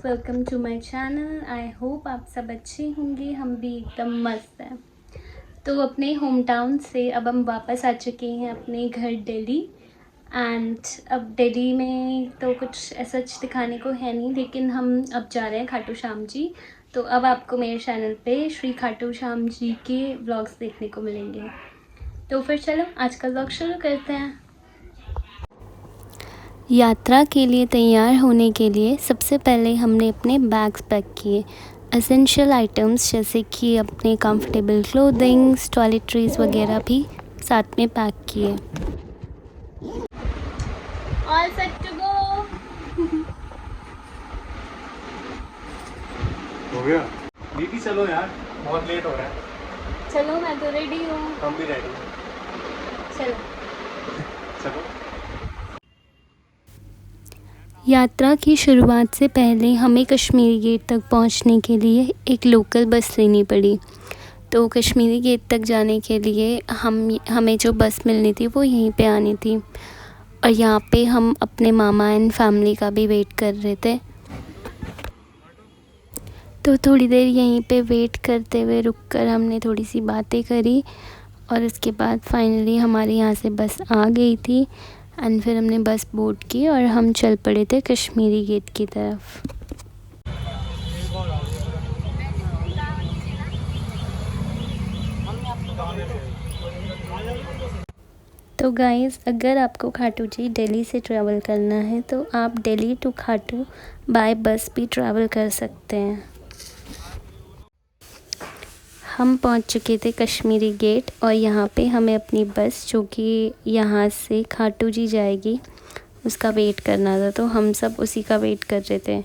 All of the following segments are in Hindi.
Welcome to my channel. I hope आप सब अच्छे होंगे, हम भी एकदम मस्त हैं। तो अपने होम टाउन से अब हम वापस आ चुके हैं अपने घर दिल्ली। एंड अब दिल्ली में तो कुछ ऐसा दिखाने को है नहीं, लेकिन हम अब जा रहे हैं खाटू श्याम जी। तो अब आपको मेरे चैनल पे श्री खाटू श्याम जी के व्लॉग्स देखने को मिलेंगे। तो फिर चलो आज का व्लॉग शुरू करते हैं। यात्रा के लिए तैयार होने के लिए सबसे पहले हमने अपने बैग्स पैक किए। एसेंशियल आइटम्स जैसे कि अपने कंफर्टेबल क्लोथिंग्स, टॉयलेटरीज वगैरह भी साथ में पैक किए। All set to go. हो गया दीदी, चलो यार बहुत लेट हो रहा है। चलो मैं तो रेडी हूँ। हम भी रेडी हैं। चलो चलो। यात्रा की शुरुआत से पहले हमें कश्मीरी गेट तक पहुंचने के लिए एक लोकल बस लेनी पड़ी। तो कश्मीरी गेट तक जाने के लिए हमें जो बस मिलनी थी वो यहीं पे आनी थी। और यहाँ पे हम अपने मामा एंड फैमिली का भी वेट कर रहे थे। तो थोड़ी देर यहीं पे वेट करते हुए रुककर हमने थोड़ी सी बातें करी और उसके बाद फाइनली हमारे यहाँ से बस आ गई थी। एंड फिर हमने बस बोर्ड की और हम चल पड़े थे कश्मीरी गेट की तरफ। तो गाइज़, अगर आपको खाटू जी दिल्ली से ट्रैवल करना है तो आप दिल्ली टू खाटू बाय बस भी ट्रैवल कर सकते हैं। हम पहुंच चुके थे कश्मीरी गेट और यहाँ पे हमें अपनी बस जो कि यहाँ से खाटू जी जाएगी उसका वेट करना था। तो हम सब उसी का वेट कर रहे थे।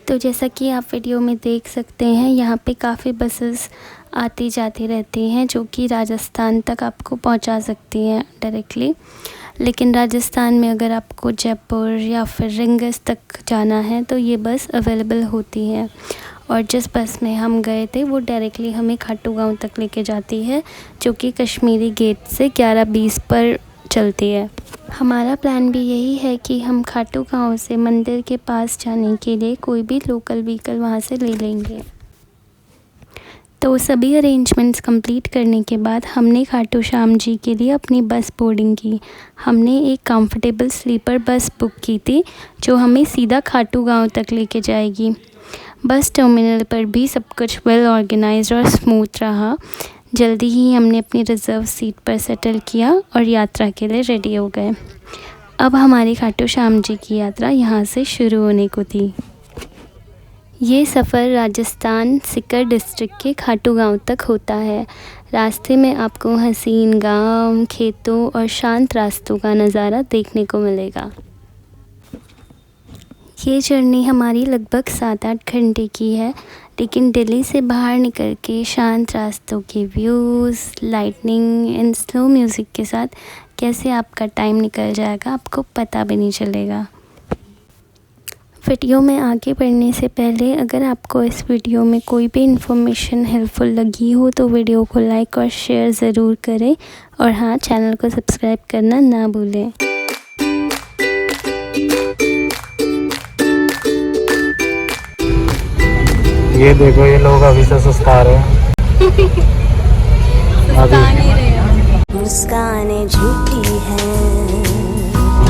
तो जैसा कि आप वीडियो में देख सकते हैं, यहाँ पे काफ़ी बसेस आती जाती रहती हैं जो कि राजस्थान तक आपको पहुँचा सकती हैं डायरेक्टली। लेकिन राजस्थान में अगर आपको जयपुर या फिर रिंगस तक जाना है तो ये बस अवेलेबल होती है। और जिस बस में हम गए थे वो डायरेक्टली हमें खाटू गांव तक लेके जाती है, जो कि कश्मीरी गेट से 11:20 पर चलती है। हमारा प्लान भी यही है कि हम खाटू गांव से मंदिर के पास जाने के लिए कोई भी लोकल व्हीकल वहां से ले लेंगे। तो सभी अरेंजमेंट्स कंप्लीट करने के बाद हमने खाटू श्याम जी के लिए अपनी बस बोर्डिंग की। हमने एक कंफर्टेबल स्लीपर बस बुक की थी जो हमें सीधा खाटू गांव तक लेके जाएगी। बस टर्मिनल पर भी सब कुछ वेल ऑर्गेनाइज्ड और स्मूथ रहा। जल्दी ही हमने अपनी रिज़र्व सीट पर सेटल किया और यात्रा के लिए रेडी हो गए। अब हमारी खाटू श्याम जी की यात्रा यहाँ से शुरू होने को थी। ये सफ़र राजस्थान सीकर डिस्ट्रिक्ट के खाटू गांव तक होता है। रास्ते में आपको हसीन गांव, खेतों और शांत रास्तों का नज़ारा देखने को मिलेगा। ये जर्नी हमारी लगभग 7-8 घंटे की है, लेकिन दिल्ली से बाहर निकल के शांत रास्तों के views, lightning and slow music के साथ कैसे आपका टाइम निकल जाएगा आपको पता भी नहीं चलेगा। वीडियो में आगे बढ़ने से पहले अगर आपको इस वीडियो में कोई भी इन्फॉर्मेशन हेल्पफुल लगी हो तो वीडियो को लाइक और शेयर ज़रूर करें। और हाँ, चैनल को सब्सक्राइब करना ना भूलें। ये देखो, ये लोग अभी से सुस्ता रहे हैं। मुस्कानें झूठी हैं।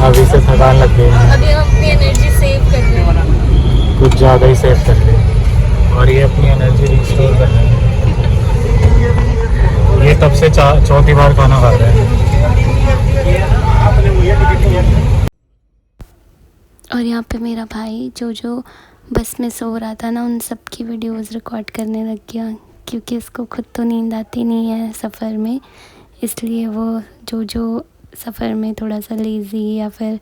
अभी से थकान लग गई है। अभी हम अपनी एनर्जी सेव कर रहे हैं, कुछ ज़्यादा ही सेव कर रहे हैं और ये अपनी एनर्जी रिस्टोर कर रहे हैं। ये तब से चौथी बार खाना खा रहे हैं। और यहाँ पे मेरा भाई जो बस में सो रहा था ना, उन सब की वीडियोस रिकॉर्ड करने लग गया, क्योंकि इसको खुद तो नींद आती नहीं है सफ़र में। इसलिए वो जो सफ़र में थोड़ा सा लेज़ी या फिर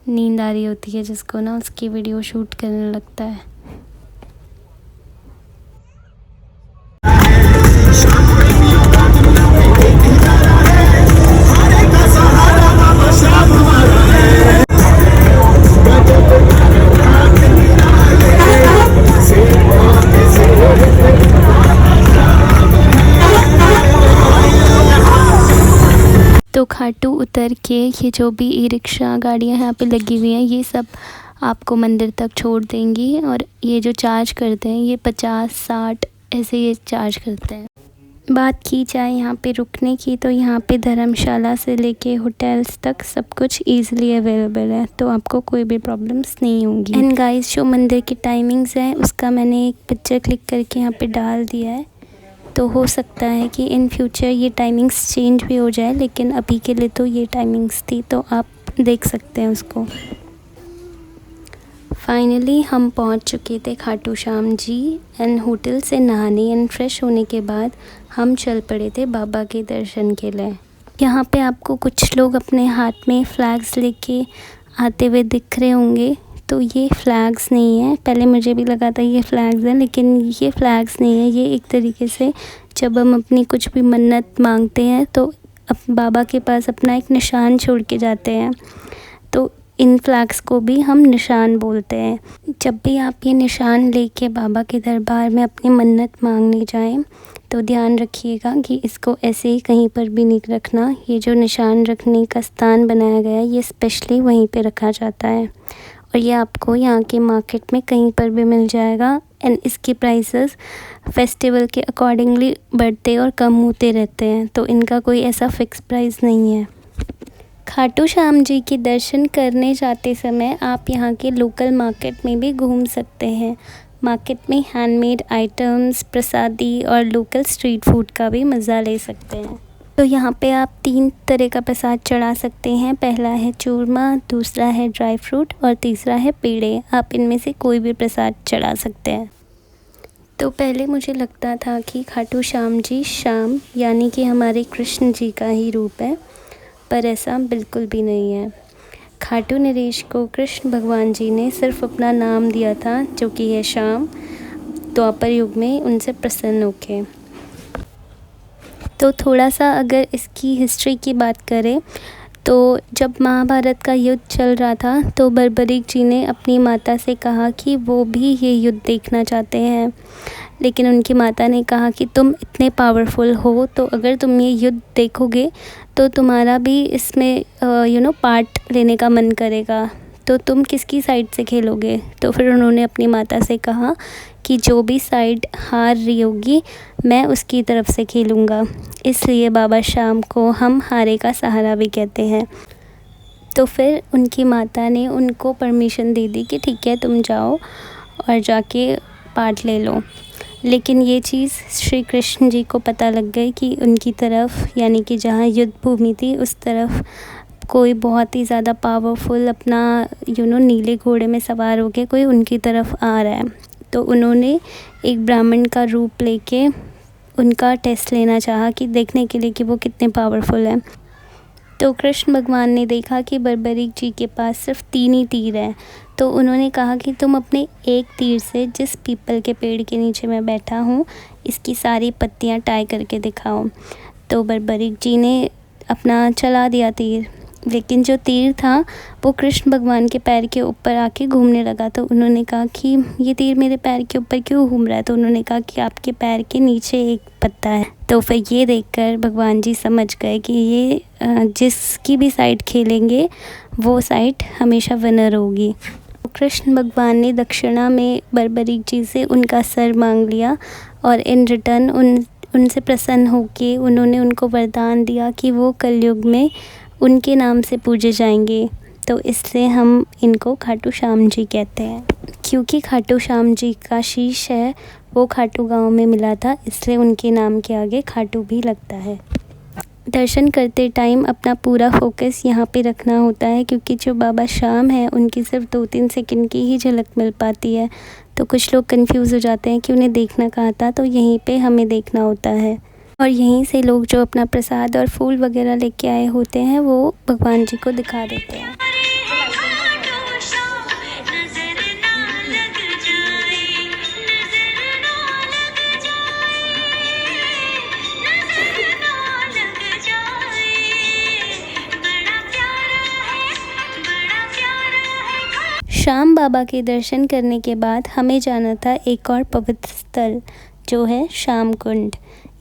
नींद आ रही होती है जिसको ना, उसकी वीडियो शूट करने लगता है। तो खाटू उतर के ये जो भी ई रिक्शा गाड़ियाँ यहाँ पे लगी हुई हैं, ये सब आपको मंदिर तक छोड़ देंगी। और ये जो चार्ज करते हैं ये 50-60 ऐसे ये चार्ज करते हैं। बात की जाए यहाँ पे रुकने की, तो यहाँ पे धर्मशाला से लेके होटल्स तक सब कुछ ईज़िली अवेलेबल है, तो आपको कोई भी प्रॉब्लम्स नहीं होंगी। एंड गाइस, जो मंदिर की टाइमिंग्स हैं उसका मैंने एक पिक्चर क्लिक करके यहाँ पे डाल दिया है। तो हो सकता है कि इन फ्यूचर ये टाइमिंग्स चेंज भी हो जाए, लेकिन अभी के लिए तो ये टाइमिंग्स थी, तो आप देख सकते हैं उसको। फाइनली हम पहुंच चुके थे खाटू श्याम जी। एंड होटल से नहाने एंड फ्रेश होने के बाद हम चल पड़े थे बाबा के दर्शन के लिए। यहाँ पे आपको कुछ लोग अपने हाथ में फ्लैग्स लेके आते हुए दिख रहे होंगे। तो ये फ्लैग्स नहीं है, पहले मुझे भी लगा था ये फ्लैग्स हैं, लेकिन ये फ्लैग्स नहीं है। ये एक तरीके से जब हम अपनी कुछ भी मन्नत मांगते हैं तो बाबा के पास अपना एक निशान छोड़ के जाते हैं। तो इन फ्लैग्स को भी हम निशान बोलते हैं। जब भी आप ये निशान लेके बाबा के दरबार में अपनी मन्नत मांगने जाएं तो ध्यान रखिएगा कि इसको ऐसे ही कहीं पर भी नहीं रखना। ये जो निशान रखने का स्थान बनाया गया है ये स्पेशली वहीं पे रखा जाता है, और ये आपको यहाँ के मार्केट में कहीं पर भी मिल जाएगा। एंड इसके प्राइसेस फेस्टिवल के अकॉर्डिंगली बढ़ते और कम होते रहते हैं, तो इनका कोई ऐसा फ़िक्स प्राइस नहीं है। खाटू श्याम जी के दर्शन करने जाते समय आप यहाँ के लोकल मार्केट में भी घूम सकते हैं। मार्केट में हैंडमेड आइटम्स, प्रसादी और लोकल स्ट्रीट फूड का भी मज़ा ले सकते हैं। तो यहाँ पे आप 3 तरह का प्रसाद चढ़ा सकते हैं। पहला है चूरमा, दूसरा है ड्राई फ्रूट और तीसरा है पेड़े। आप इनमें से कोई भी प्रसाद चढ़ा सकते हैं। तो पहले मुझे लगता था कि खाटू श्याम जी श्याम यानी कि हमारे कृष्ण जी का ही रूप है, पर ऐसा बिल्कुल भी नहीं है। खाटू नरेश को कृष्ण भगवान जी ने सिर्फ अपना नाम दिया था, जो कि है श्याम, द्वापर युग में उनसे प्रसन्न होके। तो थोड़ा सा अगर इसकी हिस्ट्री की बात करें तो जब महाभारत का युद्ध चल रहा था तो बर्बरीक जी ने अपनी माता से कहा कि वो भी ये युद्ध देखना चाहते हैं, लेकिन उनकी माता ने कहा कि तुम इतने पावरफुल हो तो अगर तुम ये युद्ध देखोगे तो तुम्हारा भी इसमें पार्ट लेने का मन करेगा, तो तुम किसकी साइड से खेलोगे। तो फिर उन्होंने अपनी माता से कहा कि जो भी साइड हार रही होगी मैं उसकी तरफ से खेलूँगा। इसलिए बाबा श्याम को हम हारे का सहारा भी कहते हैं। तो फिर उनकी माता ने उनको परमिशन दे दी कि ठीक है तुम जाओ और जाके पार्ट ले लो। लेकिन ये चीज़ श्री कृष्ण जी को पता लग गई कि उनकी तरफ यानी कि जहाँ युद्ध भूमि थी उस तरफ कोई बहुत ही ज़्यादा पावरफुल अपना नीले घोड़े में सवार होकर कोई उनकी तरफ आ रहा है। तो उन्होंने एक ब्राह्मण का रूप लेके उनका टेस्ट लेना चाहा कि देखने के लिए कि वो कितने पावरफुल हैं। तो कृष्ण भगवान ने देखा कि बर्बरीक जी के पास सिर्फ 3 ही तीर हैं। तो उन्होंने कहा कि तुम अपने एक तीर से जिस पीपल के पेड़ के नीचे मैं बैठा हूँ इसकी सारी पत्तियाँ टाई करके दिखाओ। तो बर्बरीक जी ने अपना चला दिया तीर, लेकिन जो तीर था वो कृष्ण भगवान के पैर के ऊपर आके घूमने लगा। तो उन्होंने कहा कि ये तीर मेरे पैर के ऊपर क्यों घूम रहा है। तो उन्होंने कहा कि आपके पैर के नीचे एक पत्ता है। तो फिर ये देखकर भगवान जी समझ गए कि ये जिसकी भी साइड खेलेंगे वो साइड हमेशा विनर होगी। तो कृष्ण भगवान ने दक्षिणा में बर्बरीक जी से उनका सर मांग लिया और इन रिटर्न उनसे प्रसन्न होके उन्होंने उनको वरदान दिया कि वो कलयुग में उनके नाम से पूजे जाएंगे। तो इसलिए हम इनको खाटू श्याम जी कहते हैं। क्योंकि खाटू श्याम जी का शीश है वो खाटू गांव में मिला था, इसलिए उनके नाम के आगे खाटू भी लगता है। दर्शन करते टाइम अपना पूरा फोकस यहाँ पे रखना होता है, क्योंकि जो बाबा श्याम है उनकी सिर्फ 2-3 सेकंड की ही झलक मिल पाती है। तो कुछ लोग कंफ्यूज हो जाते हैं कि उन्हें देखना कहाँ था, तो यहीं पे हमें देखना होता है। और यहीं से लोग जो अपना प्रसाद और फूल वगैरह लेके आए होते हैं वो भगवान जी को दिखा देते हैं। श्याम बाबा के दर्शन करने के बाद हमें जाना था एक और पवित्र स्थल जो है श्याम कुंड।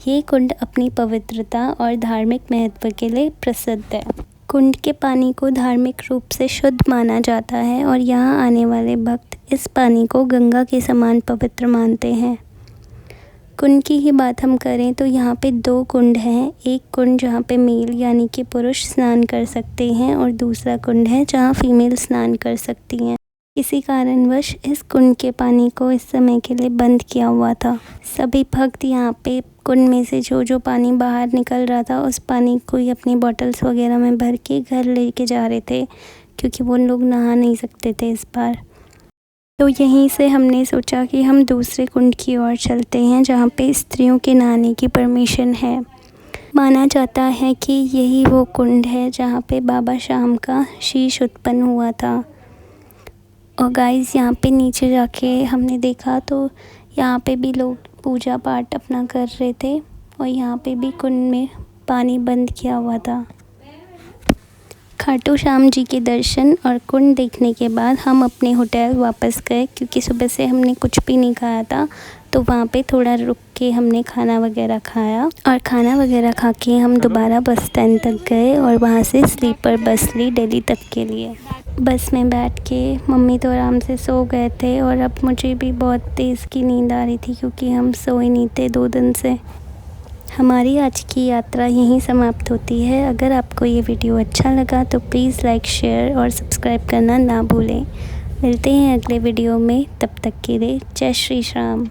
ये कुंड अपनी पवित्रता और धार्मिक महत्व के लिए प्रसिद्ध है। कुंड के पानी को धार्मिक रूप से शुद्ध माना जाता है और यहाँ आने वाले भक्त इस पानी को गंगा के समान पवित्र मानते हैं। कुंड की ही बात हम करें तो यहाँ पे 2 कुंड हैं। एक कुंड जहाँ पे मेल यानी कि पुरुष स्नान कर सकते हैं और दूसरा कुंड है जहाँ फीमेल स्नान कर सकती हैं। किसी कारणवश इस कुंड के पानी को इस समय के लिए बंद किया हुआ था। सभी भक्त यहाँ पे कुंड में से जो पानी बाहर निकल रहा था उस पानी को ही अपनी बॉटल्स वगैरह में भर के घर लेके जा रहे थे, क्योंकि वो लोग नहा नहीं सकते थे इस बार। तो यहीं से हमने सोचा कि हम दूसरे कुंड की ओर चलते हैं जहाँ पे स्त्रियों के नहाने की परमिशन है। माना जाता है कि यही वो कुंड है जहाँ पे बाबा शाम का शीश उत्पन्न हुआ था। और गाइस यहाँ पे नीचे जाके हमने देखा तो यहाँ पे भी लोग पूजा पाठ अपना कर रहे थे और यहाँ पे भी कुंड में पानी बंद किया हुआ था। खाटू श्याम जी के दर्शन और कुंड देखने के बाद हम अपने होटल वापस गए, क्योंकि सुबह से हमने कुछ भी नहीं खाया था। तो वहाँ पे थोड़ा रुक के हमने खाना वगैरह खाया और खाना वगैरह खा के हम दोबारा बस स्टैंड तक गए और वहाँ से स्लीपर बस ली दिल्ली तक के लिए। बस में बैठ के मम्मी तो आराम से सो गए थे और अब मुझे भी बहुत तेज़ की नींद आ रही थी, क्योंकि हम सोए नहीं थे 2 दिन से। हमारी आज की यात्रा यहीं समाप्त होती है। अगर आपको ये वीडियो अच्छा लगा तो प्लीज़ लाइक, शेयर और सब्सक्राइब करना ना भूलें। मिलते हैं अगले वीडियो में, तब तक के लिए जय श्री राम।